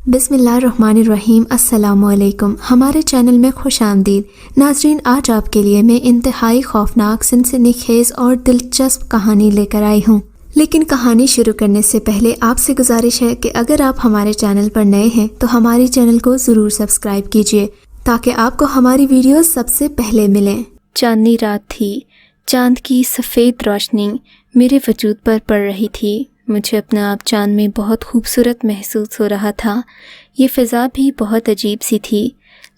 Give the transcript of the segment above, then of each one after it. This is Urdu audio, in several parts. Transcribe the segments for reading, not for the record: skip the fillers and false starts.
بسم اللہ الرحمن الرحیم۔ السلام علیکم، ہمارے چینل میں خوش آمدید ناظرین۔ آج آپ کے لیے میں انتہائی خوفناک، سنسنی خیز اور دلچسپ کہانی لے کر آئی ہوں، لیکن کہانی شروع کرنے سے پہلے آپ سے گزارش ہے کہ اگر آپ ہمارے چینل پر نئے ہیں تو ہمارے چینل کو ضرور سبسکرائب کیجیے تاکہ آپ کو ہماری ویڈیوز سب سے پہلے ملیں۔ چاندنی رات تھی، چاند کی سفید روشنی میرے وجود پر پڑ رہی تھی۔ مجھے اپنا آپ چاند میں بہت خوبصورت محسوس ہو رہا تھا۔ یہ فضا بھی بہت عجیب سی تھی،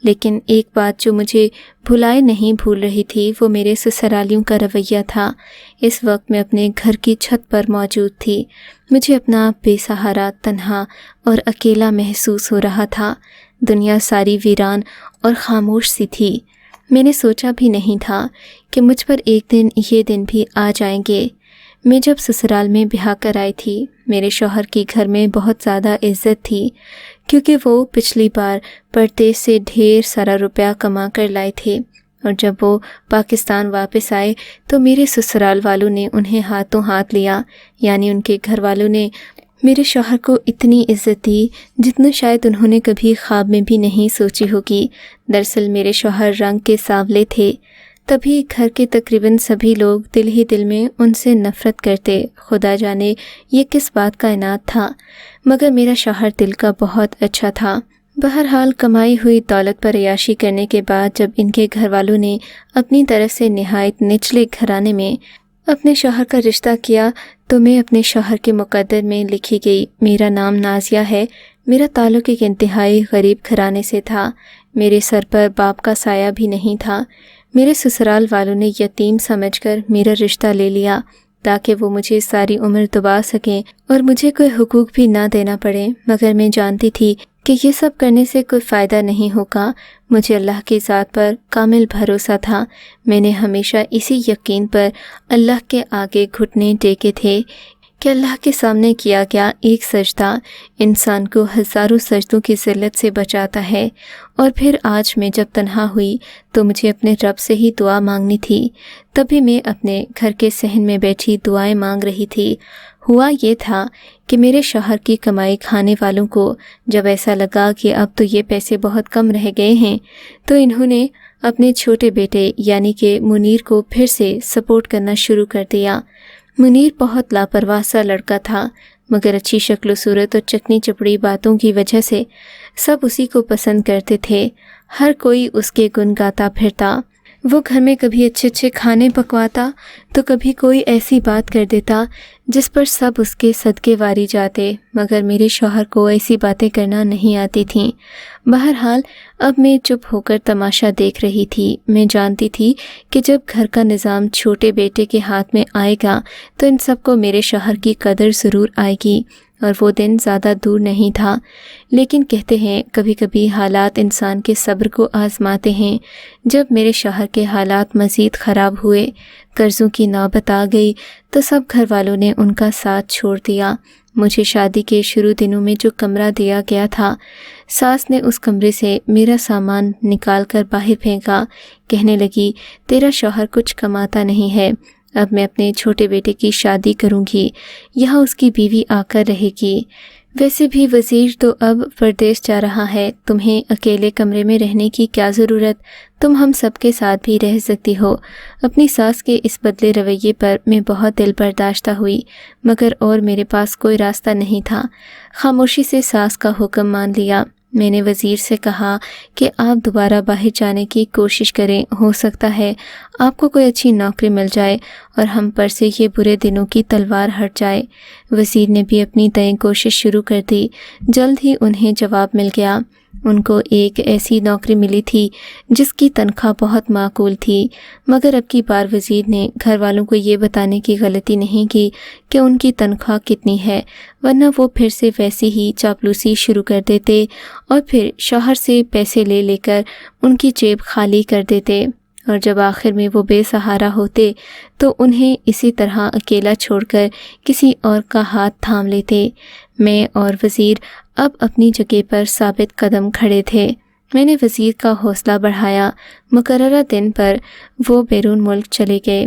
لیکن ایک بات جو مجھے بھولائے نہیں بھول رہی تھی وہ میرے سسرالیوں کا رویہ تھا۔ اس وقت میں اپنے گھر کی چھت پر موجود تھی۔ مجھے اپنا آپ بے سہارا، تنہا اور اکیلا محسوس ہو رہا تھا۔ دنیا ساری ویران اور خاموش سی تھی۔ میں نے سوچا بھی نہیں تھا کہ مجھ پر ایک دن یہ دن بھی آ جائیں گے۔ میں جب سسرال میں بیاہ کر آئی تھی، میرے شوہر کی گھر میں بہت زیادہ عزت تھی، کیونکہ وہ پچھلی بار پردیس سے ڈھیر سارا روپیہ کما کر لائے تھے، اور جب وہ پاکستان واپس آئے تو میرے سسرال والوں نے انہیں ہاتھوں ہاتھ لیا، یعنی ان کے گھر والوں نے میرے شوہر کو اتنی عزت دی جتنا شاید انہوں نے کبھی خواب میں بھی نہیں سوچی ہوگی۔ دراصل میرے شوہر رنگ کے سانولے تھے، تبھی گھر کے تقریباً سبھی لوگ دل ہی دل میں ان سے نفرت کرتے۔ خدا جانے یہ کس بات کا عناد تھا، مگر میرا شوہر دل کا بہت اچھا تھا۔ بہرحال کمائی ہوئی دولت پر عیاشی کرنے کے بعد جب ان کے گھر والوں نے اپنی طرف سے نہایت نچلے گھرانے میں اپنے شوہر کا رشتہ کیا تو میں اپنے شوہر کے مقدر میں لکھی گئی۔ میرا نام نازیہ ہے۔ میرا تعلق ایک انتہائی غریب گھرانے سے تھا۔ میرے سر پر باپ کا سایہ بھی نہیں تھا۔ میرے سسرال والوں نے یتیم سمجھ کر میرا رشتہ لے لیا تاکہ وہ مجھے ساری عمر دبا سکیں اور مجھے کوئی حقوق بھی نہ دینا پڑے، مگر میں جانتی تھی کہ یہ سب کرنے سے کوئی فائدہ نہیں ہوگا۔ مجھے اللہ کی ذات پر کامل بھروسہ تھا۔ میں نے ہمیشہ اسی یقین پر اللہ کے آگے گھٹنے ٹیکے تھے کہ اللہ کے سامنے کیا گیا ایک سجدہ انسان کو ہزاروں سجدوں کی ذلت سے بچاتا ہے۔ اور پھر آج میں جب تنہا ہوئی تو مجھے اپنے رب سے ہی دعا مانگنی تھی۔ تبھی میں اپنے گھر کے صحن میں بیٹھی دعائیں مانگ رہی تھی۔ ہوا یہ تھا کہ میرے شوہر کی کمائی کھانے والوں کو جب ایسا لگا کہ اب تو یہ پیسے بہت کم رہ گئے ہیں تو انہوں نے اپنے چھوٹے بیٹے یعنی کہ منیر کو پھر سے سپورٹ کرنا شروع کر دیا۔ منیر بہت لاپرواہ سا لڑکا تھا، مگر اچھی شکل و صورت اور چکنی چپڑی باتوں کی وجہ سے سب اسی کو پسند کرتے تھے۔ ہر کوئی اس کے گن گاتا پھرتا۔ وہ گھر میں کبھی اچھے اچھے کھانے پکواتا تو کبھی کوئی ایسی بات کر دیتا جس پر سب اس کے صدقے واری جاتے، مگر میرے شوہر کو ایسی باتیں کرنا نہیں آتی تھیں۔ بہرحال اب میں چپ ہو کر تماشا دیکھ رہی تھی۔ میں جانتی تھی کہ جب گھر کا نظام چھوٹے بیٹے کے ہاتھ میں آئے گا تو ان سب کو میرے شوہر کی قدر ضرور آئے گی، اور وہ دن زیادہ دور نہیں تھا۔ لیکن کہتے ہیں کبھی کبھی حالات انسان کے صبر کو آزماتے ہیں۔ جب میرے شوہر کے حالات مزید خراب ہوئے، قرضوں کی نوبت آ گئی تو سب گھر والوں نے ان کا ساتھ چھوڑ دیا۔ مجھے شادی کے شروع دنوں میں جو کمرہ دیا گیا تھا، ساس نے اس کمرے سے میرا سامان نکال کر باہر پھینکا۔ کہنے لگی، تیرا شوہر کچھ کماتا نہیں ہے، اب میں اپنے چھوٹے بیٹے کی شادی کروں گی، یہاں اس کی بیوی آ کر رہے گی۔ ویسے بھی وزیر تو اب پردیس جا رہا ہے، تمہیں اکیلے کمرے میں رہنے کی کیا ضرورت، تم ہم سب کے ساتھ بھی رہ سکتی ہو۔ اپنی ساس کے اس بدلے رویے پر میں بہت دل برداشتہ ہوئی، مگر اور میرے پاس کوئی راستہ نہیں تھا۔ خاموشی سے ساس کا حکم مان لیا۔ میں نے وزیر سے کہا کہ آپ دوبارہ باہر جانے کی کوشش کریں، ہو سکتا ہے آپ کو کوئی اچھی نوکری مل جائے اور ہم پر سے یہ برے دنوں کی تلوار ہٹ جائے۔ وزیر نے بھی اپنی تئیں کوشش شروع کر دی۔ جلد ہی انہیں جواب مل گیا۔ ان کو ایک ایسی نوکری ملی تھی جس کی تنخواہ بہت معقول تھی، مگر اب کی بار وزیر نے گھر والوں کو یہ بتانے کی غلطی نہیں کی کہ ان کی تنخواہ کتنی ہے، ورنہ وہ پھر سے ویسی ہی چاپلوسی شروع کر دیتے اور پھر شوہر سے پیسے لے لے کر ان کی جیب خالی کر دیتے، اور جب آخر میں وہ بے سہارا ہوتے تو انہیں اسی طرح اکیلا چھوڑ کر کسی اور کا ہاتھ تھام لیتے۔ میں اور وزیر اب اپنی جگہ پر ثابت قدم کھڑے تھے۔ میں نے وزیر کا حوصلہ بڑھایا۔ مقررہ دن پر وہ بیرون ملک چلے گئے۔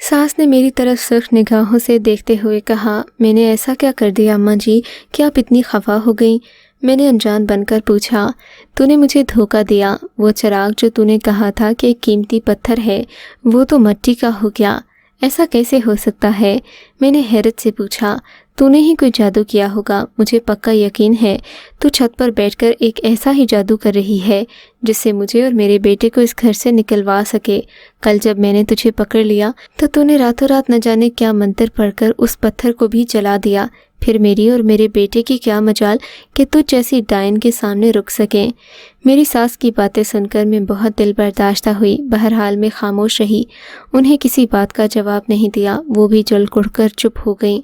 ساس نے میری طرف سخت نگاہوں سے دیکھتے ہوئے کہا، میں نے ایسا کیا کر دیا اماں جی کہ آپ اتنی خفا ہو گئیں؟ میں نے انجان بن کر پوچھا۔ تو نے مجھے دھوکہ دیا، وہ چراغ جو تو نے کہا تھا کہ ایک قیمتی پتھر ہے وہ تو مٹی کا ہو گیا، ایسا کیسے ہو سکتا ہے؟ میں نے حیرت سے پوچھا۔ تو نے ہی کوئی جادو کیا ہوگا، مجھے پکا یقین ہے تو چھت پر بیٹھ کر ایک ایسا ہی جادو کر رہی ہے جس سے مجھے اور میرے بیٹے کو اس گھر سے نکلوا سکے۔ کل جب میں نے تجھے پکڑ لیا تو نے راتوں رات نہ جانے کیا منتر پڑھ کر اس پتھر کو بھی جلا دیا، پھر میری اور میرے بیٹے کی کیا مجال کہ تجھ جیسی ڈائن کے سامنے رک سکیں۔ میری ساس کی باتیں سن کر میں بہت دل برداشتہ ہوئی، بہرحال میں خاموش رہی، انہیں کسی بات کا جواب نہیں دیا، وہ بھی جل کڑھ کر چپ ہو گئیں۔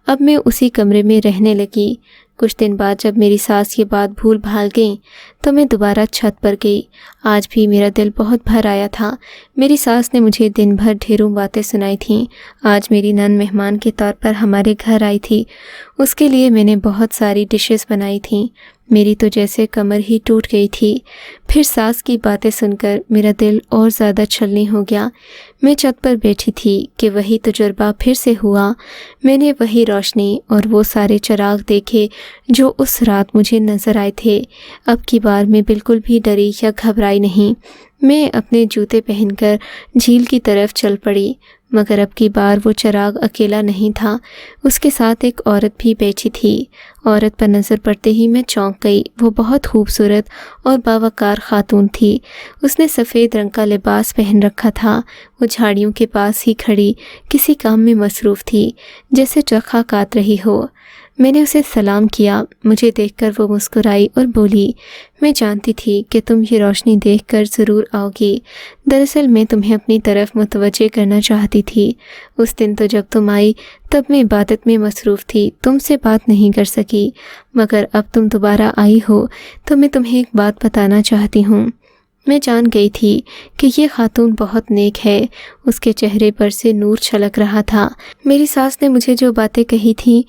اب میں اسی کمرے میں رہنے لگی۔ کچھ دن بعد جب میری ساس یہ بات بھول بھال گئیں تو میں دوبارہ چھت پر گئی۔ آج بھی میرا دل بہت بھر آیا تھا۔ میری ساس نے مجھے دن بھر ڈھیروں باتیں سنائی تھیں۔ آج میری نند مہمان کے طور پر ہمارے گھر آئی تھی، اس کے لیے میں نے بہت ساری ڈشز بنائی تھیں۔ میری تو جیسے کمر ہی ٹوٹ گئی تھی۔ پھر ساس کی باتیں سن کر میرا دل اور زیادہ چھلنی ہو گیا۔ میں چھت پر بیٹھی تھی کہ وہی تجربہ پھر سے ہوا۔ میں نے وہی روشنی اور وہ سارے چراغ دیکھے جو اس رات مجھے نظر آئے تھے۔ اب کی بار میں بالکل بھی ڈری یا گھبرائی نہیں۔ میں اپنے جوتے پہن کر جھیل کی طرف چل پڑی، مگر اب کی بار وہ چراغ اکیلا نہیں تھا، اس کے ساتھ ایک عورت بھی بیٹھی تھی۔ عورت پر نظر پڑتے ہی میں چونک گئی۔ وہ بہت خوبصورت اور باوقار خاتون تھی۔ اس نے سفید رنگ کا لباس پہن رکھا تھا۔ وہ جھاڑیوں کے پاس ہی کھڑی کسی کام میں مصروف تھی، جیسے چرخا کاٹ رہی ہو۔ میں نے اسے سلام کیا۔ مجھے دیکھ کر وہ مسکرائی اور بولی، میں جانتی تھی کہ تم یہ روشنی دیکھ کر ضرور آؤ گی۔ دراصل میں تمہیں اپنی طرف متوجہ کرنا چاہتی تھی۔ اس دن تو جب تم آئی تب میں عبادت میں مصروف تھی، تم سے بات نہیں کر سکی، مگر اب تم دوبارہ آئی ہو تو میں تمہیں ایک بات بتانا چاہتی ہوں۔ میں جان گئی تھی کہ یہ خاتون بہت نیک ہے۔ اس کے چہرے پر سے نور چھلک رہا تھا۔ میری ساس نے مجھے جو باتیں کہی تھیں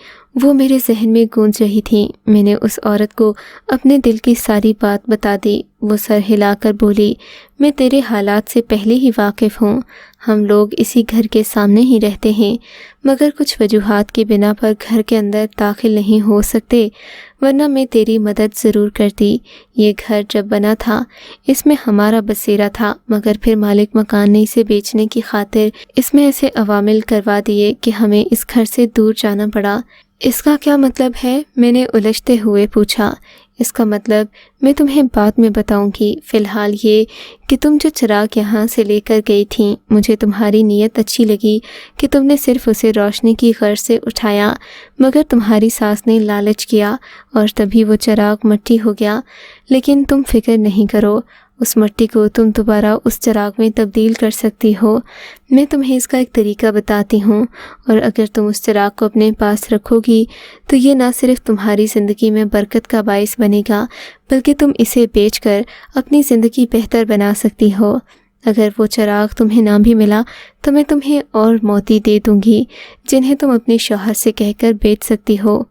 وہ میرے ذہن میں گونج رہی تھیں۔ میں نے اس عورت کو اپنے دل کی ساری بات بتا دی۔ وہ سر ہلا کر بولی، میں تیرے حالات سے پہلے ہی واقف ہوں۔ ہم لوگ اسی گھر کے سامنے ہی رہتے ہیں، مگر کچھ وجوہات کی بنا پر گھر کے اندر داخل نہیں ہو سکتے، ورنہ میں تیری مدد ضرور کرتی۔ یہ گھر جب بنا تھا اس میں ہمارا بسیرا تھا، مگر پھر مالک مکان نے اسے بیچنے کی خاطر اس میں ایسے عوامل کروا دیے کہ ہمیں اس گھر سے دور جانا پڑا۔ اس کا کیا مطلب ہے؟ میں نے الجھتے ہوئے پوچھا۔ اس کا مطلب میں تمہیں بعد میں بتاؤں گی، فی الحال یہ کہ تم جو چراغ یہاں سے لے کر گئی تھیں، مجھے تمہاری نیت اچھی لگی کہ تم نے صرف اسے روشنی کی غرض سے اٹھایا، مگر تمہاری ساس نے لالچ کیا اور تبھی وہ چراغ مٹی ہو گیا۔ لیکن تم فکر نہیں کرو، اس مٹی کو تم دوبارہ اس چراغ میں تبدیل کر سکتی ہو۔ میں تمہیں اس کا ایک طریقہ بتاتی ہوں، اور اگر تم اس چراغ کو اپنے پاس رکھو گی تو یہ نہ صرف تمہاری زندگی میں برکت کا باعث بنے گا، بلکہ تم اسے بیچ کر اپنی زندگی بہتر بنا سکتی ہو۔ اگر وہ چراغ تمہیں نہ بھی ملا تو میں تمہیں اور موتی دے دوں گی جنہیں تم اپنے شوہر سے کہہ کر بیچ سکتی ہو،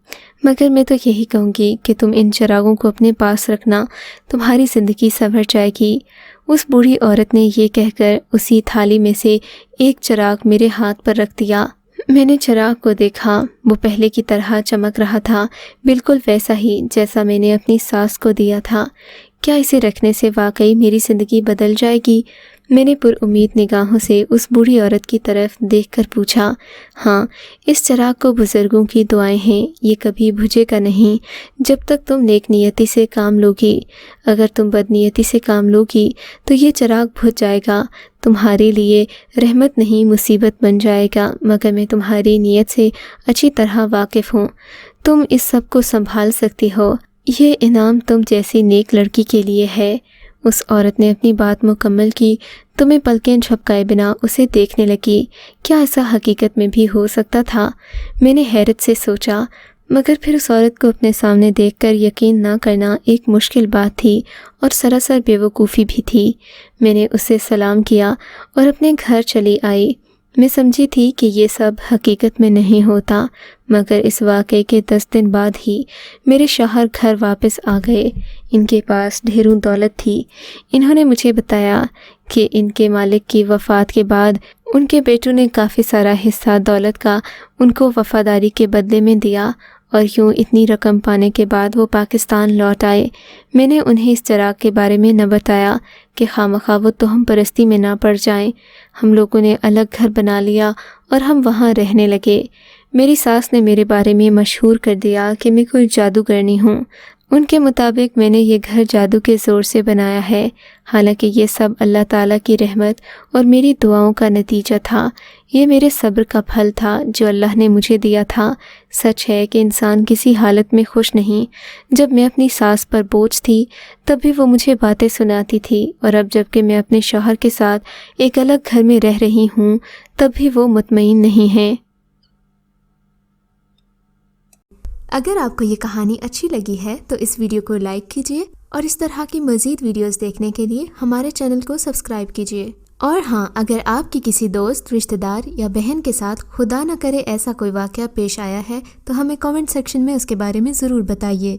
مگر میں تو یہی کہوں گی کہ تم ان چراغوں کو اپنے پاس رکھنا، تمہاری زندگی سنور جائے گی۔ اس بوڑھی عورت نے یہ کہہ کر اسی تھالی میں سے ایک چراغ میرے ہاتھ پر رکھ دیا۔ میں نے چراغ کو دیکھا، وہ پہلے کی طرح چمک رہا تھا، بالکل ویسا ہی جیسا میں نے اپنی ساس کو دیا تھا۔ کیا اسے رکھنے سے واقعی میری زندگی بدل جائے گی؟ میں نے پر امید نگاہوں سے اس بوڑھی عورت کی طرف دیکھ کر پوچھا۔ ہاں، اس چراغ کو بزرگوں کی دعائیں ہیں، یہ کبھی بجھے گا نہیں جب تک تم نیک نیتی سے کام لوگی۔ اگر تم بد نیتی سے کام لوگی تو یہ چراغ بجھ جائے گا، تمہارے لیے رحمت نہیں مصیبت بن جائے گا، مگر میں تمہاری نیت سے اچھی طرح واقف ہوں، تم اس سب کو سنبھال سکتی ہو، یہ انعام تم جیسی نیک لڑکی کے لیے ہے۔ اس عورت نے اپنی بات مکمل کی تو میں پلکیں جھپکائے بنا اسے دیکھنے لگی۔ کیا ایسا حقیقت میں بھی ہو سکتا تھا؟ میں نے حیرت سے سوچا، مگر پھر اس عورت کو اپنے سامنے دیکھ کر یقین نہ کرنا ایک مشکل بات تھی اور سراسر بے وقوفی بھی تھی۔ میں نے اسے سلام کیا اور اپنے گھر چلی آئی۔ میں سمجھی تھی کہ یہ سب حقیقت میں نہیں ہوتا، مگر اس واقعے کے 10 دن بعد ہی میرے شوہر گھر واپس آ گئے۔ ان کے پاس ڈھیروں دولت تھی۔ انہوں نے مجھے بتایا کہ ان کے مالک کی وفات کے بعد ان کے بیٹوں نے کافی سارا حصہ دولت کا ان کو وفاداری کے بدلے میں دیا اور یوں اتنی رقم پانے کے بعد وہ پاکستان لوٹ آئے۔ میں نے انہیں اس چراغ کے بارے میں نہ بتایا کہ خواہ وہ تہم پرستی میں نہ پڑ جائیں۔ ہم لوگوں نے الگ گھر بنا لیا اور ہم وہاں رہنے لگے۔ میری ساس نے میرے بارے میں مشہور کر دیا کہ میں کوئی جادوگرنی ہوں۔ ان کے مطابق میں نے یہ گھر جادو کے زور سے بنایا ہے، حالانکہ یہ سب اللہ تعالیٰ کی رحمت اور میری دعاؤں کا نتیجہ تھا۔ یہ میرے صبر کا پھل تھا جو اللہ نے مجھے دیا تھا۔ سچ ہے کہ انسان کسی حالت میں خوش نہیں۔ جب میں اپنی ساس پر بوجھ تھی تب بھی وہ مجھے باتیں سناتی تھی، اور اب جب کہ میں اپنے شوہر کے ساتھ ایک الگ گھر میں رہ رہی ہوں تب بھی وہ مطمئن نہیں ہیں۔ اگر آپ کو یہ کہانی اچھی لگی ہے تو اس ویڈیو کو لائک کیجیے اور اس طرح کی مزید ویڈیوز دیکھنے کے لیے ہمارے چینل کو سبسکرائب کیجیے۔ اور ہاں، اگر آپ کی کسی دوست، رشتہ دار یا بہن کے ساتھ خدا نہ کرے ایسا کوئی واقعہ پیش آیا ہے تو ہمیں کامنٹ سیکشن میں اس کے بارے میں ضرور بتائیے۔